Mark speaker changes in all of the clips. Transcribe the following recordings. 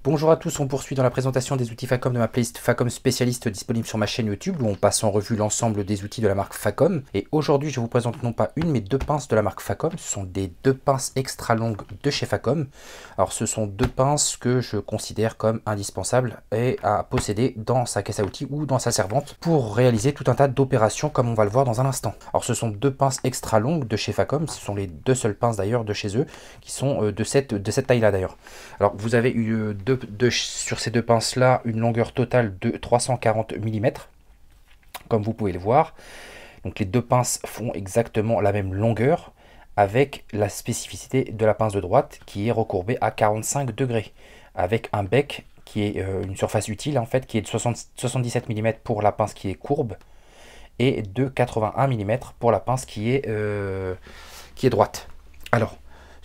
Speaker 1: Bonjour à tous, on poursuit dans la présentation des outils Facom de ma playlist Facom spécialiste disponible sur ma chaîne YouTube où on passe en revue l'ensemble des outils de la marque Facom. Et aujourd'hui je vous présente non pas une mais deux pinces de la marque Facom, ce sont des deux pinces extra longues de chez Facom. Alors ce sont deux pinces que je considère comme indispensables et à posséder dans sa caisse à outils ou dans sa servante pour réaliser tout un tas d'opérations comme on va le voir dans un instant. Alors ce sont deux pinces extra longues de chez Facom, ce sont les deux seules pinces d'ailleurs de chez eux qui sont de cette taille là d'ailleurs. Alors vous avez eu sur ces deux pinces là une longueur totale de 340 mm comme vous pouvez le voir. Donc les deux pinces font exactement la même longueur avec la spécificité de la pince de droite qui est recourbée à 45 degrés avec un bec qui est une surface utile en fait qui est de 77 mm pour la pince qui est courbe et de 81 mm pour la pince qui est droite. Alors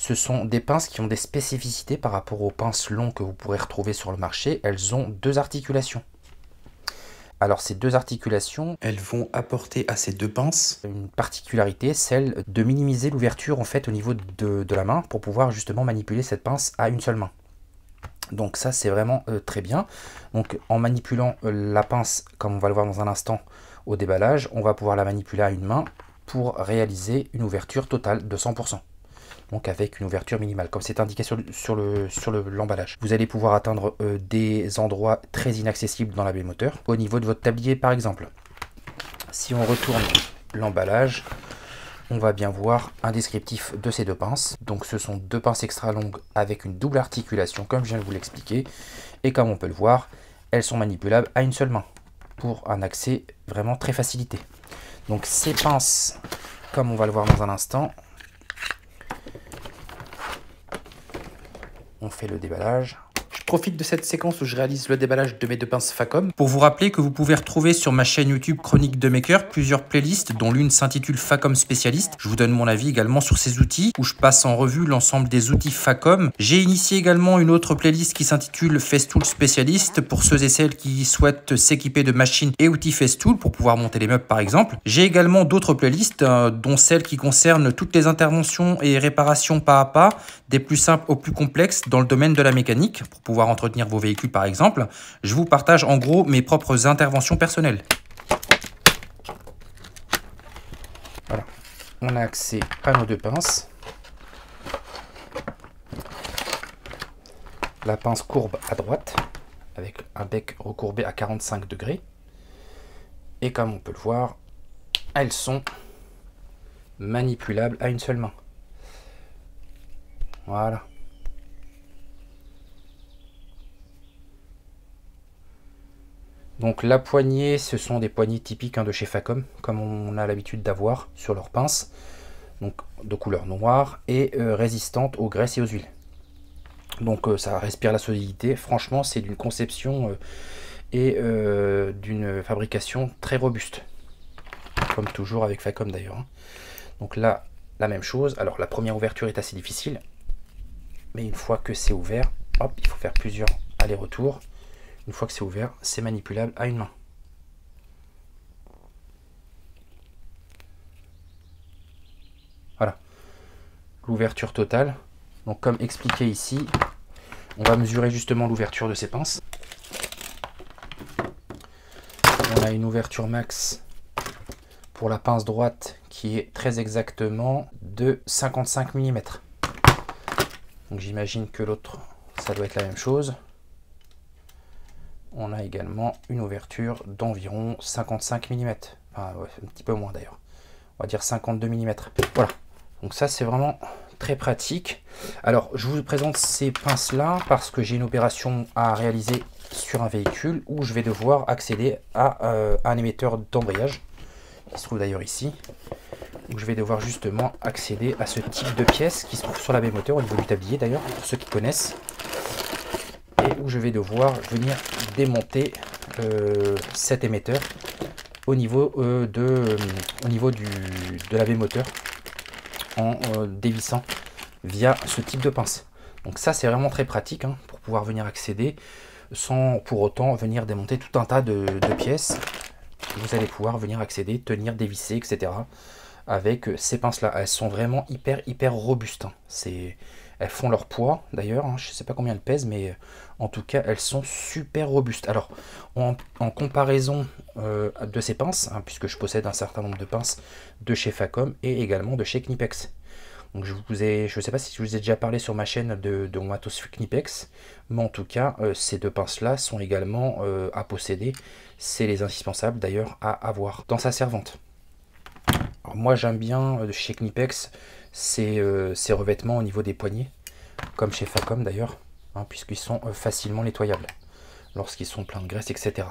Speaker 1: ce sont des pinces qui ont des spécificités par rapport aux pinces longues que vous pourrez retrouver sur le marché. Elles ont deux articulations. Alors ces deux articulations, elles vont apporter à ces deux pinces une particularité, celle de minimiser l'ouverture en fait au niveau de la main pour pouvoir justement manipuler cette pince à une seule main. Donc ça c'est vraiment très bien. Donc en manipulant la pince, comme on va le voir dans un instant au déballage, on va pouvoir la manipuler à une main pour réaliser une ouverture totale de 100%. Donc avec une ouverture minimale, comme c'est indiqué sur l'emballage. Vous allez pouvoir atteindre des endroits très inaccessibles dans la baie moteur, au niveau de votre tablier par exemple. Si on retourne l'emballage, on va bien voir un descriptif de ces deux pinces. Donc ce sont deux pinces extra longues avec une double articulation, comme je viens de vous l'expliquer. Et comme on peut le voir, elles sont manipulables à une seule main, pour un accès vraiment très facilité. Donc ces pinces, comme on va le voir dans un instant, on fait le déballage. Je profite de cette séquence où je réalise le déballage de mes deux pinces Facom pour vous rappeler que vous pouvez retrouver sur ma chaîne YouTube Chronique de Maker plusieurs playlists dont l'une s'intitule Facom Spécialiste. Je vous donne mon avis également sur ces outils où je passe en revue l'ensemble des outils Facom. J'ai initié également une autre playlist qui s'intitule Festool Spécialiste pour ceux et celles qui souhaitent s'équiper de machines et outils Festool pour pouvoir monter les meubles par exemple. J'ai également d'autres playlists dont celles qui concernent toutes les interventions et réparations pas à pas, des plus simples aux plus complexes dans le domaine de la mécanique pour pouvoir entretenir vos véhicules par exemple. Je vous partage en gros mes propres interventions personnelles. Voilà, on a accès à nos deux pinces. La pince courbe à droite avec un bec recourbé à 45 degrés. Et comme on peut le voir, elles sont manipulables à une seule main. Voilà. Donc la poignée, ce sont des poignées typiques de chez Facom, comme on a l'habitude d'avoir sur leurs pinces, donc de couleur noire et résistantes aux graisses et aux huiles. Donc ça respire la solidité. Franchement, c'est d'une conception et d'une fabrication très robuste, comme toujours avec Facom d'ailleurs. Donc là, la même chose. Alors la première ouverture est assez difficile, mais une fois que c'est ouvert, hop, il faut faire plusieurs allers-retours. Une fois que c'est ouvert, c'est manipulable à une main. Voilà. L'ouverture totale. Donc comme expliqué ici, on va mesurer justement l'ouverture de ces pinces. On a une ouverture max pour la pince droite qui est très exactement de 55 mm. Donc j'imagine que l'autre, ça doit être la même chose. On a également une ouverture d'environ 55 mm. Enfin, ouais, un petit peu moins d'ailleurs. On va dire 52 mm. Voilà. Donc ça, c'est vraiment très pratique. Alors, je vous présente ces pinces-là parce que j'ai une opération à réaliser sur un véhicule où je vais devoir accéder à un émetteur d'embrayage, qui se trouve d'ailleurs ici. Où je vais devoir justement accéder à ce type de pièce qui se trouve sur la baie moteur au niveau du tablier d'ailleurs, pour ceux qui connaissent. Et où je vais devoir venir démonter cet émetteur au niveau, de la baie moteur en dévissant via ce type de pince. Donc ça c'est vraiment très pratique pour pouvoir venir accéder sans pour autant venir démonter tout un tas de pièces. Vous allez pouvoir venir accéder, tenir, dévisser, etc. avec ces pinces là. Elles sont vraiment hyper robustes. Elles font leur poids d'ailleurs, hein, je ne sais pas combien elles pèsent, mais en tout cas elles sont super robustes. Alors en comparaison de ces pinces, hein, puisque je possède un certain nombre de pinces de chez Facom et également de chez Knipex. Donc je ne sais pas si je vous ai déjà parlé sur ma chaîne de mon matos Knipex, mais en tout cas ces deux pinces là sont également à posséder. C'est les indispensables d'ailleurs à avoir dans sa servante. Alors moi j'aime bien chez Knipex ces revêtements au niveau des poignets, comme chez Facom d'ailleurs, hein, puisqu'ils sont facilement nettoyables lorsqu'ils sont pleins de graisse, etc.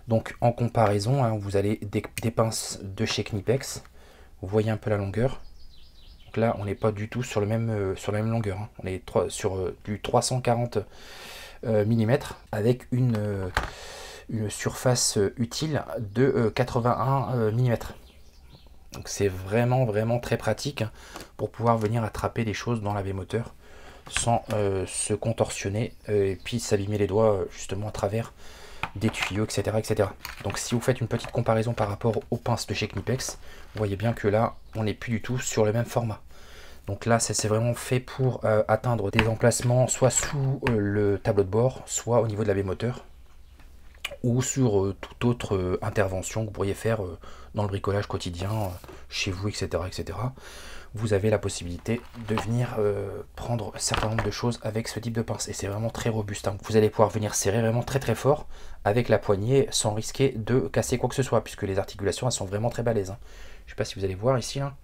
Speaker 1: Donc en comparaison, hein, vous avez des pinces de chez Knipex, vous voyez un peu la longueur. Donc là on n'est pas du tout sur la même longueur, hein. On est sur du 340 mm avec une surface utile de 81 mm. Donc c'est vraiment très pratique pour pouvoir venir attraper les choses dans la baie moteur sans se contorsionner et puis s'abîmer les doigts justement à travers des tuyaux, etc., etc. Donc si vous faites une petite comparaison par rapport aux pinces de chez Knipex, vous voyez bien que là on n'est plus du tout sur le même format. Donc là c'est vraiment fait pour atteindre des emplacements soit sous le tableau de bord, soit au niveau de la baie moteur, ou sur toute autre intervention que vous pourriez faire dans le bricolage quotidien, chez vous, etc., etc. Vous avez la possibilité de venir prendre un certain nombre de choses avec ce type de pince. Et c'est vraiment très robuste, hein. Vous allez pouvoir venir serrer vraiment très fort avec la poignée sans risquer de casser quoi que ce soit, puisque les articulations elles sont vraiment très balèzes, hein. Je ne sais pas si vous allez voir ici, hein,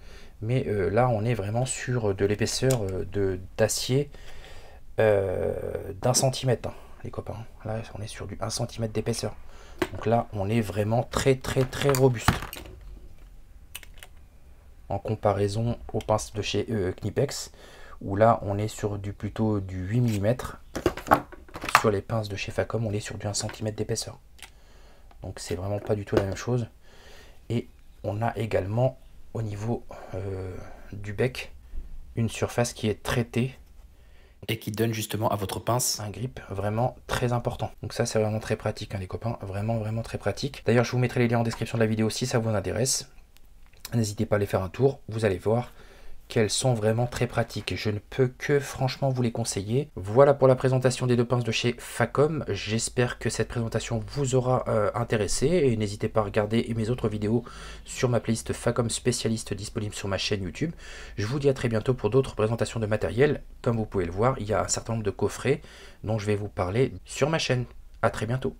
Speaker 1: mais là on est vraiment sur de l'épaisseur d'acier d'1 centimètre, hein, les copains. Là on est sur du 1 cm d'épaisseur. Donc là on est vraiment très robuste. En comparaison aux pinces de chez Knipex, où là on est sur plutôt du 8 mm. Sur les pinces de chez Facom, on est sur du 1 cm d'épaisseur. Donc c'est vraiment pas du tout la même chose. Et on a également au niveau du bec une surface qui est traitée et qui donne justement à votre pince un grip vraiment très important. Donc ça c'est vraiment très pratique, hein, les copains, vraiment très pratique. D'ailleurs je vous mettrai les liens en description de la vidéo si ça vous intéresse. N'hésitez pas à aller faire un tour, vous allez voir qu'elles sont vraiment très pratiques. Je ne peux que franchement vous les conseiller. Voilà pour la présentation des deux pinces de chez Facom. J'espère que cette présentation vous aura intéressé. Et n'hésitez pas à regarder mes autres vidéos sur ma playlist Facom spécialiste disponible sur ma chaîne YouTube. Je vous dis à très bientôt pour d'autres présentations de matériel. Comme vous pouvez le voir, il y a un certain nombre de coffrets dont je vais vous parler sur ma chaîne. À très bientôt.